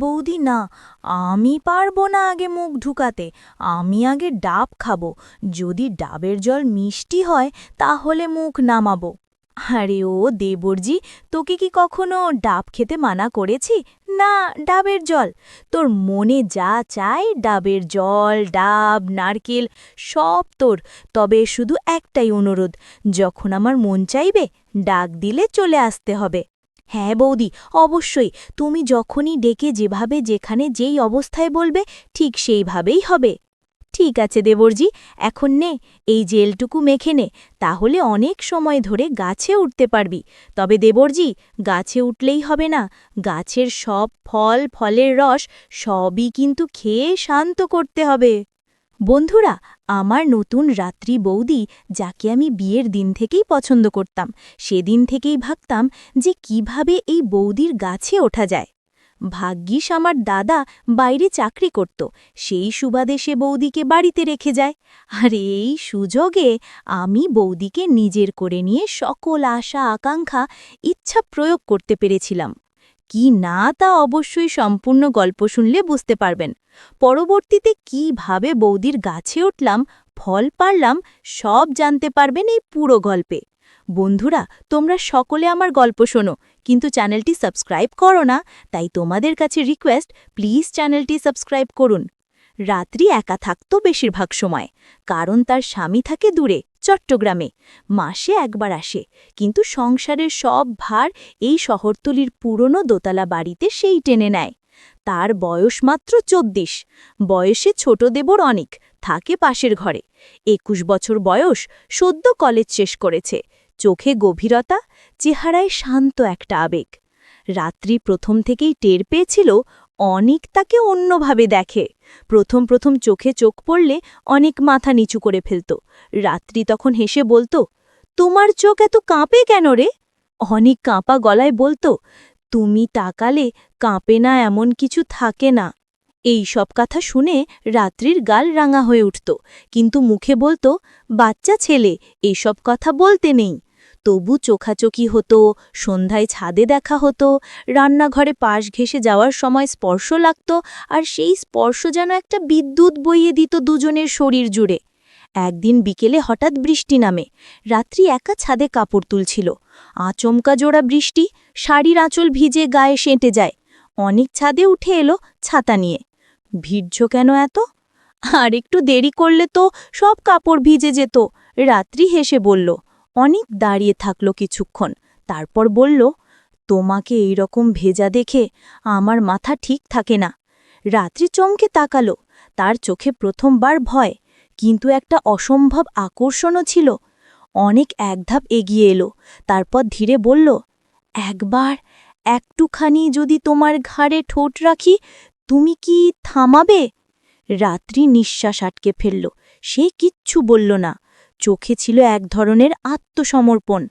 বৌদি না, আমি পারবো না আগে মুখ ঢুকাতে। আমি আগে ডাব খাবো। যদি ডাবের জল মিষ্টি হয় তাহলে মুখ নামাবো। আরে ও দেবরজি, তোকে কি কখনো ডাব খেতে মানা করেছি? না, ডাবের জল। তোর মনে যা চায় ডাবের জল, ডাব, নারকেল সব তোর। তবে শুধু একটাই অনুরোধ, যখন আমার মন চাইবে ডাক দিলে চলে আসতে হবে। হ্যাঁ বৌদি, অবশ্যই। তুমি যখনই ডেকে যেভাবে যেখানে যেই অবস্থায় বলবে ঠিক সেইভাবেই হবে। ঠিক আছে দেবরজি, এখন নে, এই জেলটুকু মেখে নে, তাহলে অনেক সময় ধরে গাছে উঠতে পারবি। তবে দেবরজি, গাছে উঠলেই হবে না, গাছের সব ফল ফলের রস সবই কিন্তু খেয়ে শান্ত করতে হবে। বন্ধুরা, আমার নতুন রাত্রি বৌদি, যাকে আমি বিয়ের দিন থেকেই পছন্দ করতাম, সেদিন থেকেই ভাবতাম যে কিভাবে এই বৌদির গাছে ওঠা যায়। ভাগ্যিস আমার দাদা বাইরে চাকরি করত, সেই সুবাদে সে বৌদিকে বাড়িতে রেখে যায়। আর এই সুযোগে আমি বৌদিকে নিজের করে নিয়ে সকল আশা আকাঙ্ক্ষা ইচ্ছা প্রয়োগ করতে পেরেছিলাম। কি না তা অবশ্যই সম্পূর্ণ গল্প শুনলে বুঝতে পারবেন। পরবর্তীতে কিভাবে বৌদির গাছে উঠলাম, ফল পারলাম, সব জানতে পারবেন এই পুরো গল্পে। বন্ধুরা, তোমরা সকলে আমার গল্প শোনো, কিন্তু চ্যানেলটি সাবস্ক্রাইব করো না, তাই তোমাদের কাছে রিকোয়েস্ট, প্লিজ চ্যানেলটি সাবস্ক্রাইব করুন। রাত্রি একা থাকতো বেশিরভাগ সময়, কারণ তার স্বামী থাকে দূরে, চট্টগ্রামে। মাসে একবার আসে, কিন্তু সংসারের সব ভার এই শহরতলির পুরনো দোতলা বাড়িতে সেই টেনে নেয়। তার বয়স মাত্র ২৪। বয়সে ছোট দেবর অনেক, থাকে পাশের ঘরে। ২১ বছর বয়স, সদ্য কলেজ শেষ করেছে। চোখে গভীরতা, চেহারায় শান্ত একটা আবেগ। রাত্রি প্রথম থেকেই টের পেয়েছিল অনেক তাকে অন্যভাবে দেখে। প্রথম প্রথম চোখে চোখ পড়লে অনেক মাথা নিচু করে ফেলত। রাত্রি তখন হেসে বলতো, তোমার চোখ এত কাঁপে কেন রে? অনেক কাঁপা গলায় বলতো, তুমি তাকালে কাঁপে না এমন কিছু থাকে না। এই সব কথা শুনে রাত্রির গাল রাঙা হয়ে উঠত, কিন্তু মুখে বলতো, বাচ্চা ছেলে, এইসব কথা বলতে নেই। তবু চোখাচোখি হতো, সন্ধ্যায় ছাদে দেখা হতো, রান্নাঘরে পাশ ঘেঁষে যাওয়ার সময় স্পর্শ লাগত, আর সেই স্পর্শ যেন একটা বিদ্যুৎ বইয়ে দিত দুজনের শরীর জুড়ে। একদিন বিকেলে হঠাৎ বৃষ্টি নামে। রাত্রি একা ছাদে কাপড় তুলছিল। আচমকা জোড়া বৃষ্টি, শাড়ির আঁচল ভিজে গায়ে সেঁটে যায়। অনেক ছাদে উঠে এলো ছাতা নিয়ে। ভিড়ছ কেন এত? আর একটু দেরি করলে তো সব কাপড় ভিজে যেত। রাত্রি হেসে বলল। অনেক দাঁড়িয়ে থাকলো কিছুক্ষণ, তারপর বলল, তোমাকে এইরকম ভেজা দেখে আমার মাথা ঠিক থাকে না। রাত্রি চমকে তাকালো, তার চোখে প্রথমবার ভয়, কিন্তু একটা অসম্ভব আকর্ষণও ছিল। অনেক এক ধাপ এগিয়ে এলো, তারপর ধীরে বলল, একবার একটুখানি যদি তোমার ঘাড়ে ঠোঁট রাখি, তুমি কি থামাবে? রাত্রি নিঃশ্বাস আটকে ফেলল, সে কিচ্ছু বলল না। চোখে ছিল এক ধরনের আত্মসমর্পণ।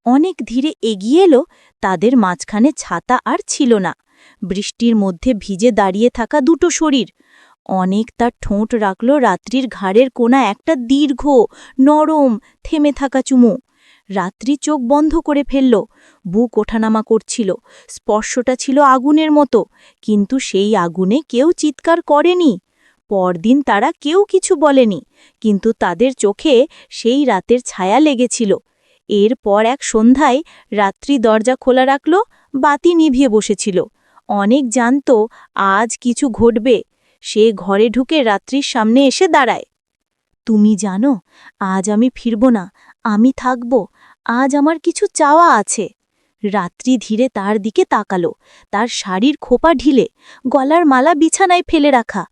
অনেক ধীরে এগিয়ে এলো, তাদের মাঝখানে ছাতা আর ছিল না। বৃষ্টির মধ্যে ভিজে দাঁড়িয়ে থাকা দুটো শরীর। অনেক তার ঠোঁট রাখল রাত্রির ঘাড়ের কোণা একটা দীর্ঘ, নরম, থেমে থাকা চুমু। রাত্রি চোখ বন্ধ করে ফেলল, বুক ওঠানামা করছিল। স্পর্শটা ছিল আগুনের মতো, কিন্তু সেই আগুনে কেউ চিৎকার করেনি। পরদিন তারা কেউ কিছু বলেনি, কিন্তু তাদের চোখে সেই রাতের ছায়া লেগেছিল। এরপর এক সন্ধ্যায় রাত্রি দরজা খোলা রাখল, বাতি নিভিয়ে বসেছিল। অনেক জানত আজ কিছু ঘটবে। সে ঘরে ঢুকে রাত্রির সামনে এসে দাঁড়ায়। তুমি জানো, আজ আমি ফিরব না, আমি থাকব। আজ আমার কিছু চাওয়া আছে। রাত্রি ধীরে তার দিকে তাকালো, তার শাড়ির খোপা ঢিলে, গলার মালা বিছানায় ফেলে রাখা।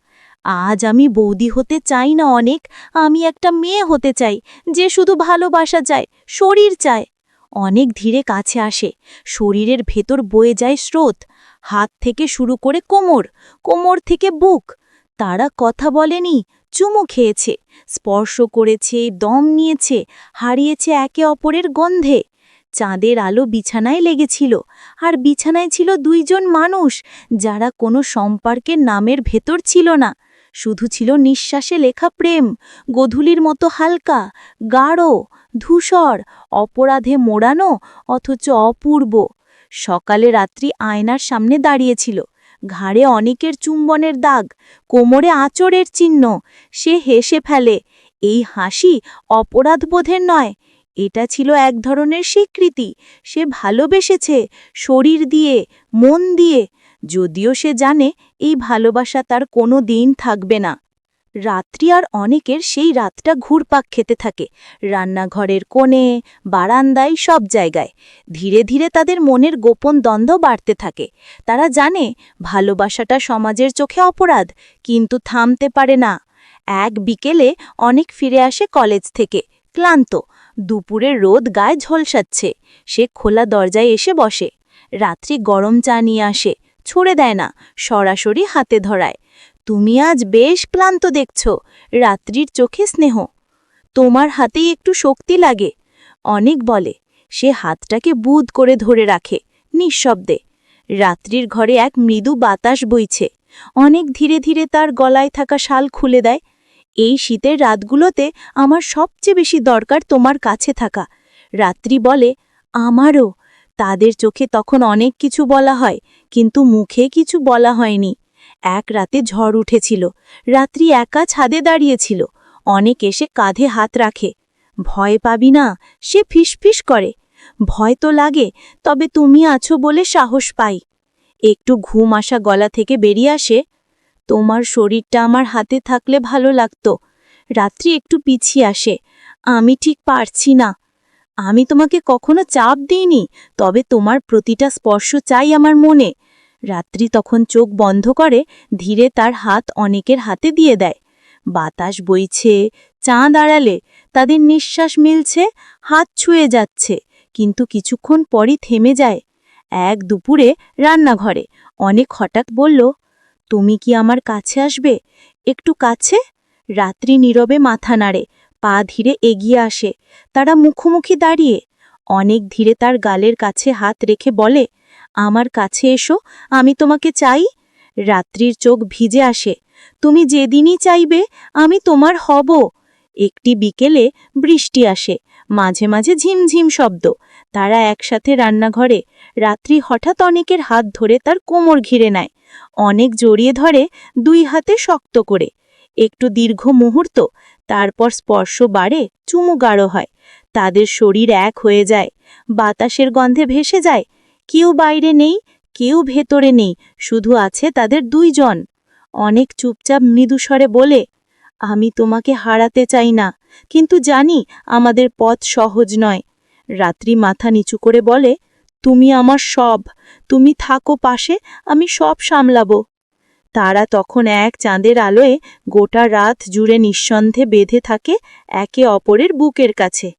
আজ আমি বৌদি হতে চাই না অনেক, আমি একটা মেয়ে হতে চাই, যে শুধু ভালোবাসা চায়, শরীর চায়। অনেক ধীরে কাছে আসে, শরীরের ভেতর বয়ে যায় স্রোত, হাত থেকে শুরু করে কোমর, কোমর থেকে বুক। তারা কথা বলেনি, চুমু খেয়েছে, স্পর্শ করেছে, দম নিয়েছে, হারিয়েছে একে অপরের গন্ধে। চাঁদের আলো বিছানায় লেগেছিল, আর বিছানায় ছিল দুইজন মানুষ, যারা কোনো সম্পর্কের নামের ভেতর ছিল না। শুধু ছিল নিঃশ্বাসে লেখা প্রেম, গোধূলির মতো হালকা, গাঢ়, ধূসর, অপরাধে মোড়ানো, অথচ অপূর্ব। সকালে রাত্রি আয়নার সামনে দাঁড়িয়েছিল, ঘাড়ে অনেকের চুম্বনের দাগ, কোমরে আঁচড়ের চিহ্ন। সে হেসে ফেলে। এই হাসি অপরাধবোধের নয়, এটা ছিল এক ধরনের স্বীকৃতি। সে ভালোবেসেছে, শরীর দিয়ে, মন দিয়ে, যদিও সে জানে এই ভালোবাসা তার কোনো দিন থাকবে না। রাত্রি আর অনেকের সেই রাতটা ঘুরপাক খেতে থাকে, রান্নাঘরের কোণে, বারান্দায়, সব জায়গায়। ধীরে ধীরে তাদের মনের গোপন দ্বন্দ্ব বাড়তে থাকে। তারা জানে ভালোবাসাটা সমাজের চোখে অপরাধ, কিন্তু থামতে পারে না। এক বিকেলে অনেক ফিরে আসে কলেজ থেকে, ক্লান্ত। দুপুরের রোদ গায়ে ঝলসাচ্ছে। সে খোলা দরজায় এসে বসে। রাত্রি গরম চা নিয়ে আসে, ছুঁড়ে দেয় না, সরাসরি হাতে ধরায়। তুমি আজ বেশ ক্লান্ত দেখছ। রাত্রির চোখে স্নেহ। তোমার হাতেই একটু শক্তি লাগে, অনেক বলে। সে হাতটাকে বুঁদ করে ধরে রাখে, নিঃশব্দে। রাত্রির ঘরে এক মৃদু বাতাস বইছে। অনেক ধীরে ধীরে তার গলায় থাকা শাল খুলে দেয়। এই শীতের রাতগুলোতে আমার সবচেয়ে বেশি দরকার তোমার কাছে থাকা। রাত্রি বলে, আমারও। তাদের চোখে তখন অনেক কিছু বলা হয়, কিন্তু মুখে কিছু বলা হয়নি। এক রাতে ঝড় উঠেছিল। রাত্রি একা ছাদে দাঁড়িয়েছিল। অনেক এসে কাঁধে হাত রাখে। ভয় পাবি না, সে ফিসফিস করে। ভয় তো লাগে, তবে তুমি আছো বলে সাহস পাই। একটু ঘুম আসা গলা থেকে বেরিয়ে আসে, তোমার শরীরটা আমার হাতে থাকলে ভালো লাগতো। রাত্রি একটু পিছিয়ে আসে, আমি ঠিক পারছি না। আমি তোমাকে কখনো চাপ দিইনি, তবে তোমার প্রতিটা স্পর্শ চাই আমার মনে। রাত্রি তখন চোখ বন্ধ করে, ধীরে তার হাত অনেকের হাতে দিয়ে দেয়। বাতাস বইছে, চাঁদ আড়ালে তাদের নিঃশ্বাস মিলছে, হাত ছুঁয়ে যাচ্ছে, কিন্তু কিছুক্ষণ পরই থেমে যায়। এক দুপুরে রান্নাঘরে অনেক হঠাৎ বলল, তুমি কি আমার কাছে আসবে, একটু কাছে? রাত্রি নীরবে মাথা নাড়ে, পা ধীরে এগিয়ে আসে। তারা মুখোমুখি দাঁড়িয়ে। অনেক ধীরে তার গালের কাছে হাত রেখে বলে, আমার কাছে এসো, আমি তোমাকে চাই। রাত্রির চোখ ভিজে আসে, তুমি যেদিনই চাইবে আমি তোমার হব। একটি বিকেলে বৃষ্টি আসে, মাঝে মাঝে ঝিমঝিম শব্দ। তারা একসাথে রান্নাঘরে। রাত্রি হঠাৎ অনেকের হাত ধরে তার কোমর ঘিরে নেয়। অনেক জড়িয়ে ধরে, দুই হাতে শক্ত করে। একটু দীর্ঘ মুহূর্ত, তারপর স্পর্শ বাড়ে, চুমু গাঢ় হয়। তাদের শরীর এক হয়ে যায়, বাতাসের গন্ধে ভেসে যায়। কেউ বাইরে নেই, কেউ ভেতরে নেই, শুধু আছে তাদের দুইজন। অনেক চুপচাপ মৃদুস্বরে বলে, আমি তোমাকে হারাতে চাই না, কিন্তু জানি আমাদের পথ সহজ নয়। রাত্রি মাথা নিচু করে বলে, তুমি আমার সব, তুমি থাকো পাশে, আমি সব সামলাবো। তারা তখন এক চাঁদের আলোয় গোটা রাত জুড়ে নিঃসন্ধে বেঁধে থাকে একে অপরের বুকের কাছে।